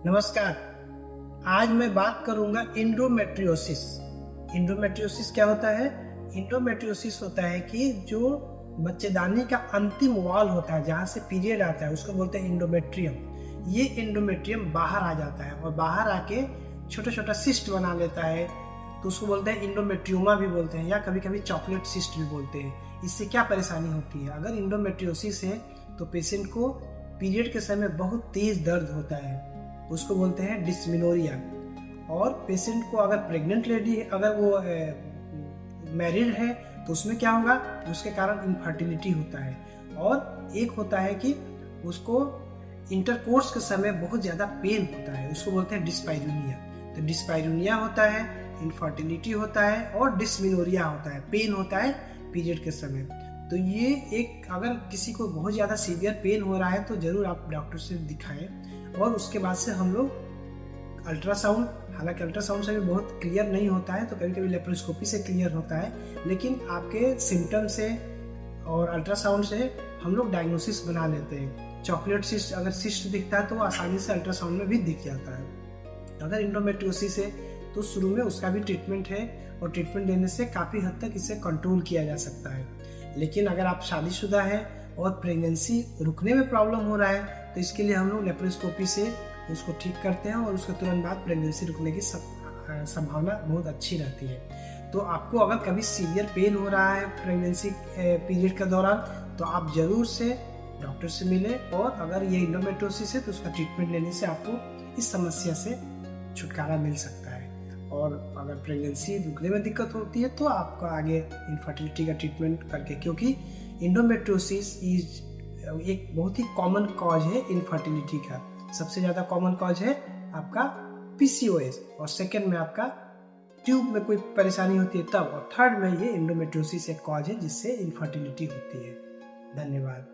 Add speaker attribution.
Speaker 1: नमस्कार। आज मैं बात करूंगा इंडोमेट्रियोसिस। इंडोमेट्रियोसिस क्या होता है? इंडोमेट्रियोसिस होता है कि जो बच्चेदानी का अंतिम वॉल होता है, जहाँ से पीरियड आता है, उसको बोलते हैं इंडोमेट्रियम। ये इंडोमेट्रियम बाहर आ जाता है और बाहर आके छोटा छोटा सिस्ट बना लेता है, तो उसको बोलते हैं इंडोमेट्रियोमा भी बोलते हैं, या कभी कभी चॉकलेट सिस्ट भी बोलते हैं। इससे क्या परेशानी होती है? अगर इंडोमेट्रियोसिस है तो पेशेंट को पीरियड के समय बहुत तेज दर्द होता है, उसको बोलते हैं डिस्मिनोरिया। और पेशेंट को अगर प्रेग्नेंट लेडी, अगर वो मैरिड है, तो उसमें क्या होगा? उसके कारण इनफर्टिलिटी होता है। और एक होता है कि उसको इंटरकोर्स के समय बहुत ज़्यादा पेन होता है, उसको बोलते हैं डिस्पाइरूनिया। तो डिस्पाइरूनिया होता है, इनफर्टिलिटी होता है और डिस्मिनोरिया होता है, पेन होता है पीरियड के समय। तो ये एक, अगर किसी को बहुत ज़्यादा सीवियर पेन हो रहा है तो ज़रूर आप डॉक्टर से दिखाएं। और उसके बाद से हम लोग अल्ट्रासाउंड, हालांकि अल्ट्रासाउंड से भी बहुत क्लियर नहीं होता है, तो कभी कभी लेप्रोस्कोपी से क्लियर होता है, लेकिन आपके सिम्टम से और अल्ट्रासाउंड से हम लोग डायग्नोसिस बना लेते हैं। चॉकलेट सिस्ट, अगर सिस्ट दिखता है तो वो आसानी से अल्ट्रासाउंड में भी दिख जाता है। अगर इंडोमेट्रियोसिस है तो शुरू में उसका भी ट्रीटमेंट है, और ट्रीटमेंट देने से काफ़ी हद तक इसे कंट्रोल किया जा सकता है। लेकिन अगर आप शादीशुदा हैं और प्रेगनेंसी रुकने में प्रॉब्लम हो रहा है, तो इसके लिए हम लोग लेप्रोस्कोपी से उसको ठीक करते हैं, और उसके तुरंत बाद प्रेगनेंसी रुकने की संभावना बहुत अच्छी रहती है। तो आपको अगर कभी सीवियर पेन हो रहा है प्रेगनेंसी पीरियड के दौरान, तो आप जरूर से डॉक्टर से मिलें। और अगर ये इंडोमेट्रियोसिस है तो उसका ट्रीटमेंट लेने से आपको इस समस्या से छुटकारा मिल सकता है। और अगर प्रेगनेंसी रुकने में दिक्कत होती है तो आपका आगे इनफर्टिलिटी का ट्रीटमेंट करके, क्योंकि इंडोमेट्रियोसिस एक बहुत ही कॉमन कॉज है इनफर्टिलिटी का। सबसे ज़्यादा कॉमन कॉज है आपका पीसीओएस, और सेकंड में आपका ट्यूब में कोई परेशानी होती है तब, और थर्ड में ये इंडोमेट्रियोसिस एक कॉज है जिससे इनफर्टिलिटी होती है। धन्यवाद।